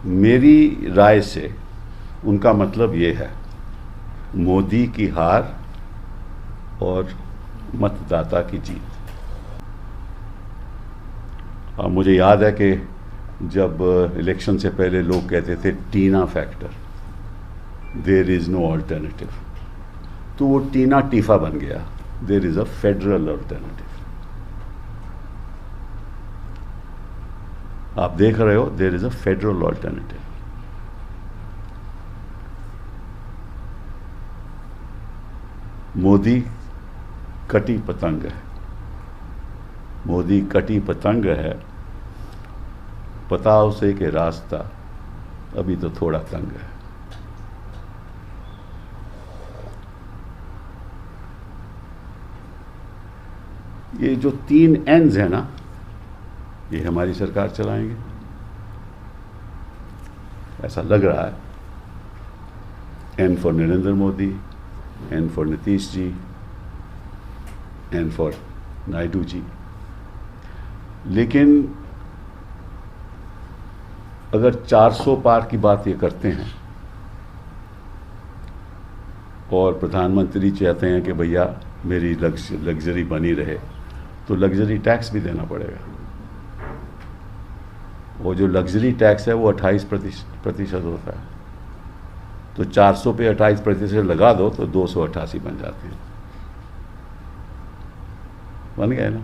मेरी राय से उनका मतलब ये है, मोदी की हार और मतदाता की जीत। मुझे याद है कि जब इलेक्शन से पहले लोग कहते थे TINA factor, there is no alternative, तो वो टीना टीफा बन गया, there is a federal alternative. आप देख रहे हो, there is a federal alternative. Modi कटी पतंग है, मोदी कटी पतंग है, पता उसे कि रास्ता अभी तो थोड़ा तंग है। ये जो 3 एंड्स है ना, ये हमारी सरकार चलाएंगे, ऐसा लग रहा है। N for Narendra Modi, N for Nitish ji, N for Naidu ji. लेकिन अगर 400 पार की बात ये करते हैं और प्रधानमंत्री चाहते हैं कि भैया मेरी लग्जरी बनी रहे, तो लग्जरी टैक्स भी देना पड़ेगा। वो जो लग्जरी टैक्स है वो 28% होता है, तो 400 पे 28% लगा दो तो 288 बन जाते हैं। बन गए ना।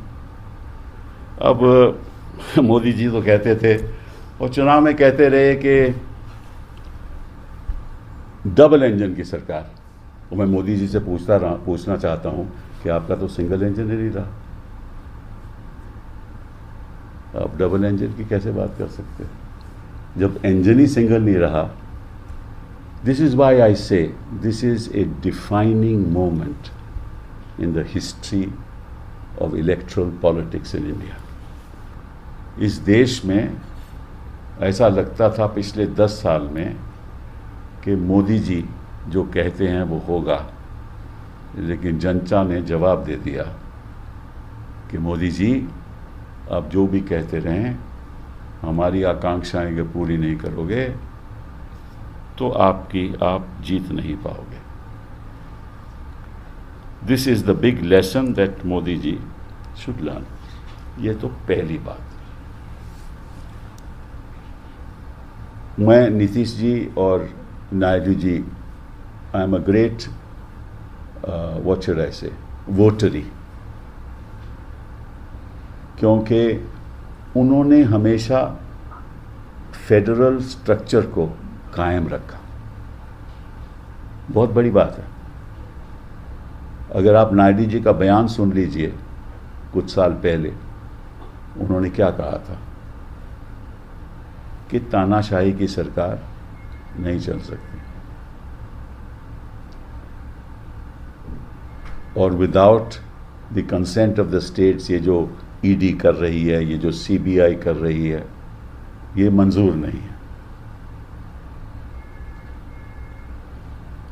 अब मोदी जी तो कहते थे और चुनाव में कहते रहे कि डबल इंजन की सरकार। और मैं मोदी जी से पूछना चाहता हूं कि आपका तो सिंगल इंजन ही नहीं रहा, आप डबल इंजन की कैसे बात कर सकते हैं जब इंजन ही सिंगल नहीं रहा। दिस इज व्हाई आई से this is a defining moment in the history of electoral politics in India. इस देश में ऐसा लगता था पिछले 10 साल में कि मोदी जी जो कहते हैं वो होगा, लेकिन जनता ने जवाब दे दिया कि मोदी जी आप जो भी कहते रहें, हमारी आकांक्षाएं अगर पूरी नहीं करोगे तो आप जीत नहीं पाओगे। This is the big lesson that Modi ji should learn. ये तो पहली बात। मैं नीतीश जी और Naidu ji, I am a great what should I say वोटरी, क्योंकि उन्होंने हमेशा फेडरल स्ट्रक्चर को कायम रखा। बहुत बड़ी बात है। अगर आप नायडू जी का बयान सुन लीजिए कुछ साल पहले, उन्होंने क्या कहा था कि तानाशाही की सरकार नहीं चल सकती, और without the consent of the states ये जो ईडी कर रही है, ये जो सीबीआई कर रही है, ये मंजूर नहीं है।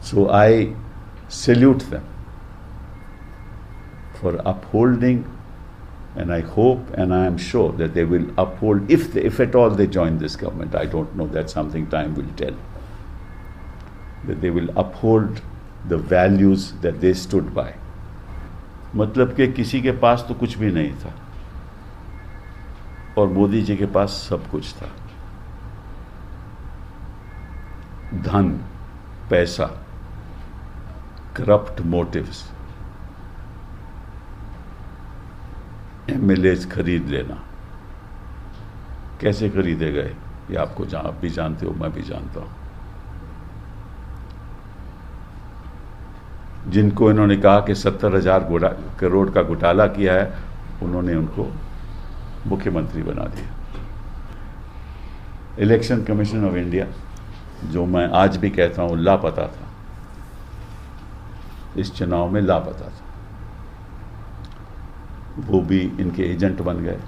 So I salute them for upholding, and I hope and I am sure that they will uphold, if at all they join this government. I don't know, that's something time will tell, that they will uphold the values that they stood by. मतलब कि किसी के पास तो कुछ भी नहीं था और मोदी जी के पास सब कुछ था। धन, पैसा, करप्ट मोटिव्स, एमएलए खरीद लेना। कैसे खरीदे गए ये आप भी जानते हो, मैं भी जानता हूं। जिनको इन्होंने कहा कि 70,000 करोड़ का घोटाला किया है, उन्होंने उनको मुख्यमंत्री बना दिया। इलेक्शन कमीशन ऑफ इंडिया, जो मैं आज भी कहता हूं लापता था, इस चुनाव में लापता था, वो भी इनके एजेंट बन गए।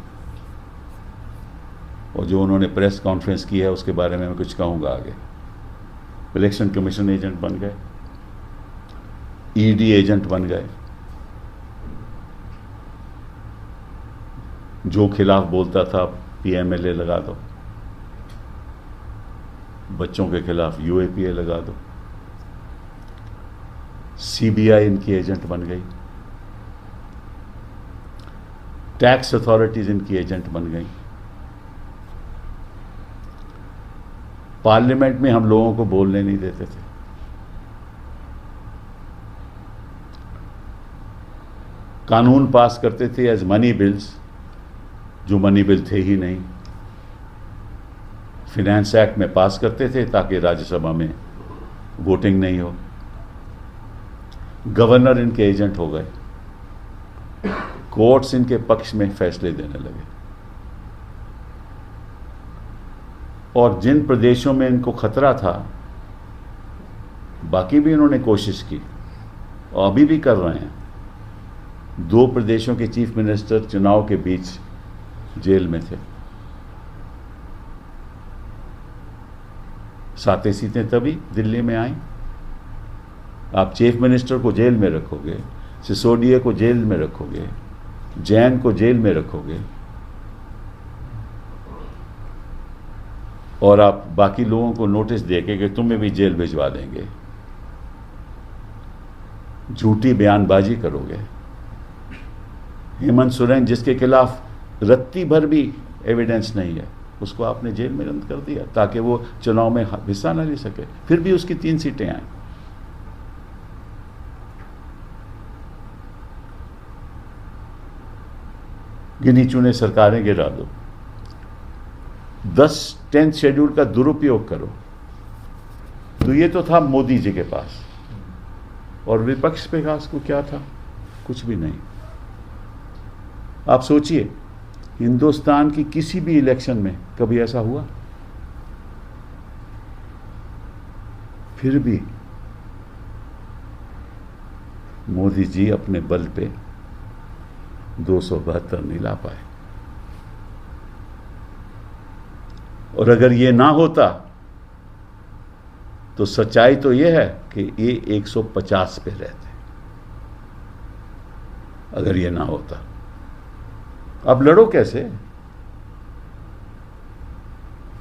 और जो उन्होंने प्रेस कॉन्फ्रेंस की है उसके बारे में मैं कुछ कहूँगा आगे। इलेक्शन कमीशन एजेंट बन गए, ईडी एजेंट बन गए, जो खिलाफ बोलता था पीएमएलए लगा दो। बच्चों के खिलाफ यूएपीए लगा दो। सीबीआई इनकी एजेंट बन गई, टैक्स अथॉरिटीज इनकी एजेंट बन गई। पार्लियामेंट में हम लोगों को बोलने नहीं देते थे। कानून पास करते थे एज मनी बिल्स, जो मनी बिल थे ही नहीं। फिनेंस एक्ट में पास करते थे ताकि राज्यसभा में वोटिंग नहीं हो। गवर्नर इनके एजेंट हो गए, कोर्ट्स इनके पक्ष में फैसले देने लगे। और जिन प्रदेशों में इनको खतरा था, बाकी भी इन्होंने कोशिश की और अभी भी कर रहे हैं। 2 प्रदेशों के चीफ मिनिस्टर चुनाव के बीच जेल में थे। 7 सीटें तभी दिल्ली में आई। आप चीफ मिनिस्टर को जेल में रखोगे, सिसोदिया को जेल में रखोगे, जैन को जेल में रखोगे, और आप बाकी लोगों को नोटिस देके कि तुम्हें भी जेल भिजवा देंगे, झूठी बयानबाजी करोगे। हेमंत सोरेन जिसके खिलाफ रत्ती भर भी एविडेंस नहीं है, उसको आपने जेल में बंद कर दिया ताकि वो चुनाव में हिस्सा न ले सके। फिर भी उसकी 3 सीटें आई। गिनी चुने सरकारें गिरा दो, 10th शेड्यूल का दुरुपयोग करो। तो ये तो था मोदी जी के पास, और विपक्ष पे खास को क्या था? कुछ भी नहीं। आप सोचिए, हिंदुस्तान की किसी भी इलेक्शन में कभी ऐसा हुआ? फिर भी मोदी जी अपने बल पे 272 नहीं ला पाए। और अगर ये ना होता तो सच्चाई तो ये है कि ये 150 पे रहते, अगर ये ना होता। अब लड़ो कैसे?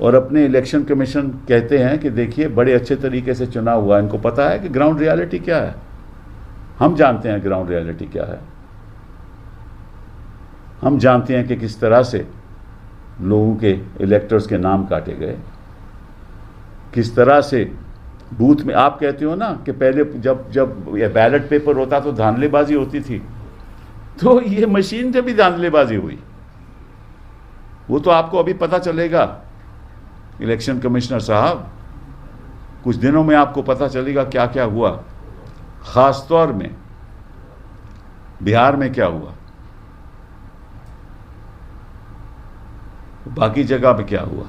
और अपने इलेक्शन कमीशन कहते हैं कि देखिए बड़े अच्छे तरीके से चुनाव हुआ, इनको पता है कि ग्राउंड रियलिटी क्या है। हम जानते हैं ग्राउंड रियलिटी क्या है। हम जानते हैं कि किस तरह से लोगों के इलेक्टर्स के नाम काटे गए, किस तरह से बूथ में। आप कहते हो ना कि पहले जब ये बैलेट पेपर होता तो धांधलेबाजी होती थी, तो ये मशीन से भी धांधलेबाजी हुई। वो तो आपको अभी पता चलेगा इलेक्शन कमिश्नर साहब, कुछ दिनों में आपको पता चलेगा क्या क्या हुआ। खास तौर में बिहार में क्या हुआ, बाकी जगह पे क्या हुआ।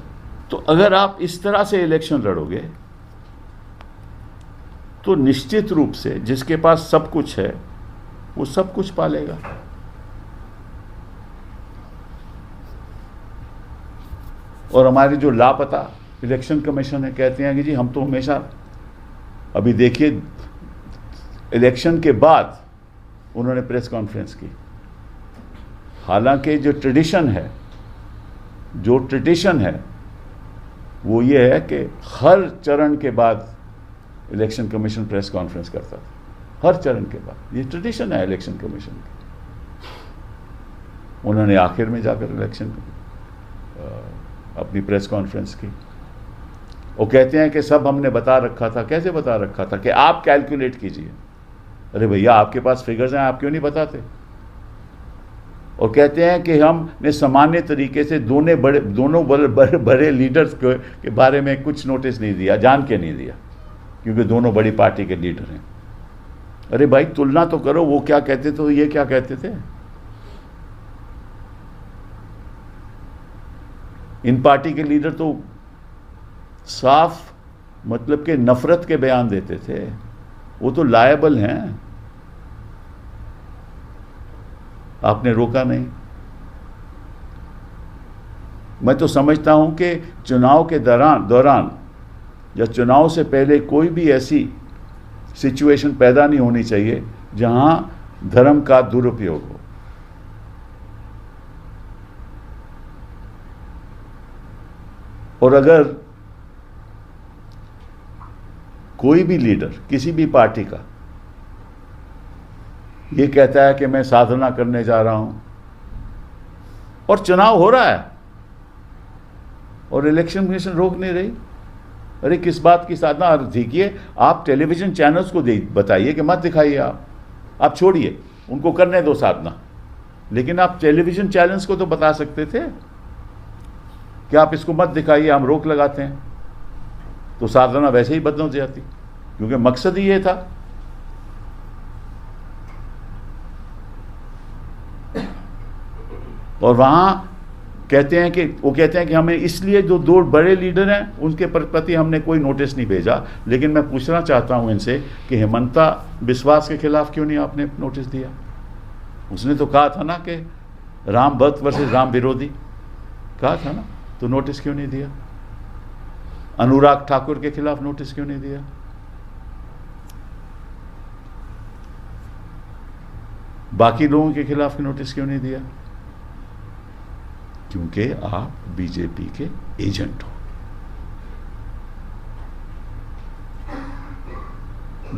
तो अगर आप इस तरह से इलेक्शन लड़ोगे तो निश्चित रूप से जिसके पास सब कुछ है वो सब कुछ पालेगा। और हमारे जो लापता इलेक्शन कमीशन है कहते हैं कि जी हम तो हमेशा, अभी देखिए इलेक्शन के बाद उन्होंने प्रेस कॉन्फ्रेंस की। हालांकि जो ट्रेडिशन है वो ये है कि हर चरण के बाद इलेक्शन कमीशन प्रेस कॉन्फ्रेंस करता था, हर चरण के बाद। ये ट्रेडिशन है इलेक्शन कमीशन की। उन्होंने आखिर में जाकर इलेक्शन अपनी प्रेस कॉन्फ्रेंस की। वो कहते हैं कि सब हमने बता रखा था। कैसे बता रखा था? कि आप कैलकुलेट कीजिए। अरे भैया आपके पास फिगर्स हैं, आप क्यों नहीं बताते? और कहते हैं कि हमने सामान्य तरीके से दोनों बड़े लीडर्स के बारे में कुछ नोटिस नहीं दिया, जान के नहीं दिया, क्योंकि दोनों बड़ी पार्टी के लीडर हैं। अरे भाई तुलना तो करो, वो क्या कहते थे, ये क्या कहते थे। इन पार्टी के लीडर तो साफ मतलब के नफरत के बयान देते थे। वो तो लायबल हैं, आपने रोका नहीं। मैं तो समझता हूं कि चुनाव के दौरान या चुनाव से पहले कोई भी ऐसी सिचुएशन पैदा नहीं होनी चाहिए जहां धर्म का दुरुपयोग हो। और अगर कोई भी लीडर किसी भी पार्टी का ये कहता है कि मैं साधना करने जा रहा हूं और चुनाव हो रहा है और इलेक्शन कमीशन रोक नहीं रही, अरे किस बात की साधना? देखिए, आप टेलीविजन चैनल्स को बताइए कि मत दिखाइए, आप छोड़िए, उनको करने दो साधना, लेकिन आप टेलीविजन चैनल्स को तो बता सकते थे कि आप इसको मत दिखाइए, हम रोक लगाते हैं, तो साधना वैसे ही बंद हो जाती, क्योंकि मकसद ही ये था। और वहां कहते हैं कि हमें इसलिए जो दो बड़े लीडर हैं उनके प्रति हमने कोई नोटिस नहीं भेजा, लेकिन मैं पूछना चाहता हूं इनसे कि हेमंता बिस्वास के खिलाफ क्यों नहीं आपने नोटिस दिया? उसने तो कहा था ना कि राम भक्त वर्सेस राम विरोधी, कहा था ना, तो नोटिस क्यों नहीं दिया? अनुराग ठाकुर के खिलाफ नोटिस क्यों नहीं दिया? बाकी लोगों के खिलाफ नोटिस क्यों नहीं दिया? क्योंकि आप बीजेपी के एजेंट हो।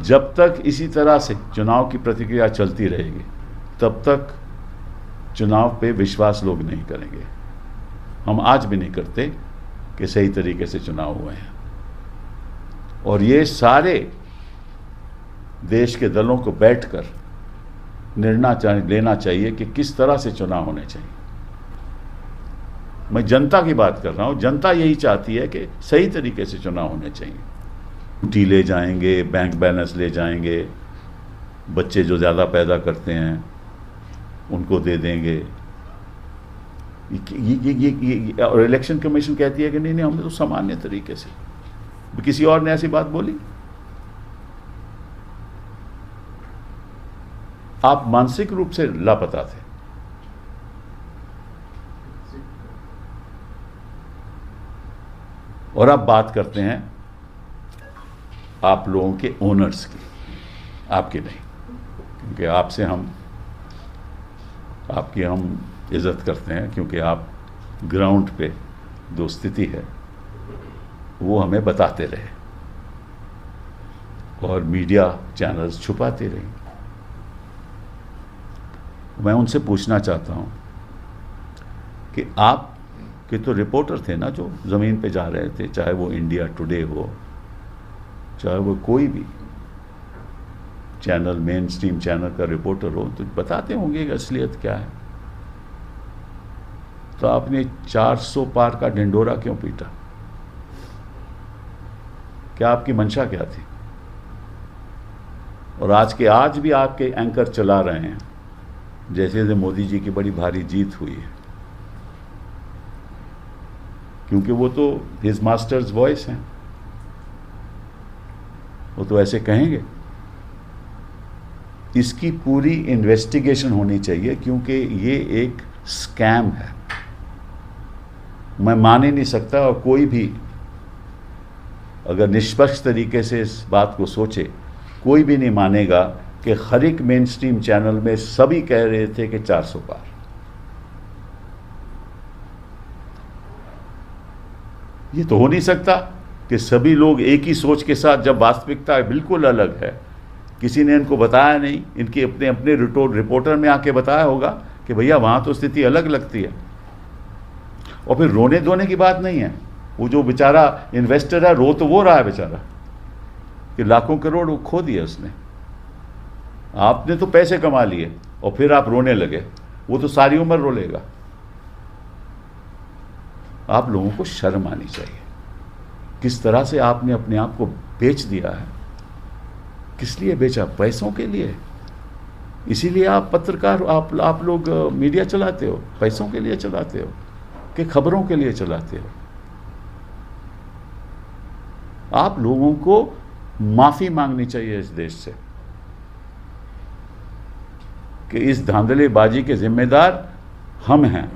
जब तक इसी तरह से चुनाव की प्रतिक्रिया चलती रहेगी तब तक चुनाव पे विश्वास लोग नहीं करेंगे। हम आज भी नहीं करते कि सही तरीके से चुनाव हुए हैं, और ये सारे देश के दलों को बैठकर निर्णय लेना चाहिए कि किस तरह से चुनाव होने चाहिए। मैं जनता की बात कर रहा हूं, जनता यही चाहती है कि सही तरीके से चुनाव होने चाहिए। टी ले जाएंगे, बैंक बैलेंस ले जाएंगे, बच्चे जो ज़्यादा पैदा करते हैं उनको दे देंगे, ये और इलेक्शन कमीशन कहती है कि नहीं हमने तो सामान्य तरीके से। किसी और ने ऐसी बात बोली? आप मानसिक रूप से लापता थे। और अब बात करते हैं आप लोगों के ओनर्स की, आपके नहीं, क्योंकि आपकी हम इज्जत करते हैं, क्योंकि आप ग्राउंड पे जो स्थिति है वो हमें बताते रहे और मीडिया चैनल्स छुपाते रहे। मैं उनसे पूछना चाहता हूं कि आप कि तो रिपोर्टर थे ना जो ज़मीन पे जा रहे थे, चाहे वो इंडिया टुडे हो, चाहे वो कोई भी चैनल, मेन स्ट्रीम चैनल का रिपोर्टर हो, तो बताते होंगे कि असलियत क्या है। तो आपने 400 पार का ढिंडोरा क्यों पीटा? क्या आपकी मंशा क्या थी? और आज भी आपके एंकर चला रहे हैं जैसे मोदी जी की बड़ी भारी जीत हुई है, क्योंकि वो तो हिज मास्टर्स वॉइस हैं, वो तो ऐसे कहेंगे। इसकी पूरी इन्वेस्टिगेशन होनी चाहिए, क्योंकि ये एक स्कैम है। मैं मान ही नहीं सकता, और कोई भी अगर निष्पक्ष तरीके से इस बात को सोचे, कोई भी नहीं मानेगा कि हर एक मेन स्ट्रीम चैनल में सभी कह रहे थे कि 400 पार। ये तो हो नहीं सकता कि सभी लोग एक ही सोच के साथ, जब वास्तविकता बिल्कुल अलग है। किसी ने इनको बताया नहीं, इनके अपने रिपोर्टर में आके बताया होगा कि भैया वहाँ तो स्थिति अलग लगती है। और फिर रोने धोने की बात नहीं है। वो जो बेचारा इन्वेस्टर है, रो तो वो रहा है बेचारा कि लाखों करोड़ खो दिए उसने। आपने तो पैसे कमा लिए और फिर आप रोने लगे, वो तो सारी उम्र रोलेगा। आप लोगों को शर्म आनी चाहिए। किस तरह से आपने अपने आप को बेच दिया है। किस लिए बेचा? पैसों के लिए। इसीलिए आप पत्रकार, आप लोग मीडिया चलाते हो, पैसों के लिए चलाते हो कि खबरों के लिए चलाते हो? आप लोगों को माफी मांगनी चाहिए इस देश से कि इस धांधलेबाजी के जिम्मेदार हम हैं।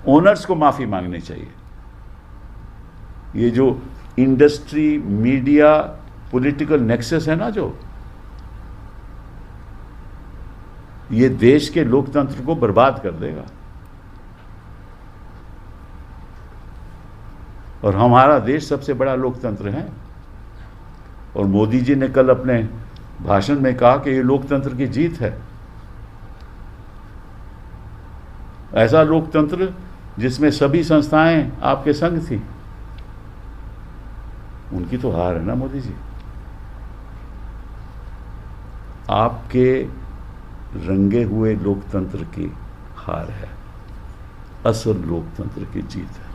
ओनर्स को माफी मांगनी चाहिए। ये जो इंडस्ट्री, मीडिया, पॉलिटिकल नेक्सस है ना, जो ये देश के लोकतंत्र को बर्बाद कर देगा। और हमारा देश सबसे बड़ा लोकतंत्र है। और मोदी जी ने कल अपने भाषण में कहा कि ये लोकतंत्र की जीत है। ऐसा लोकतंत्र जिसमें सभी संस्थाएं आपके संग थी, उनकी तो हार है ना मोदी जी। आपके रंगे हुए लोकतंत्र की हार है, असल लोकतंत्र की जीत है।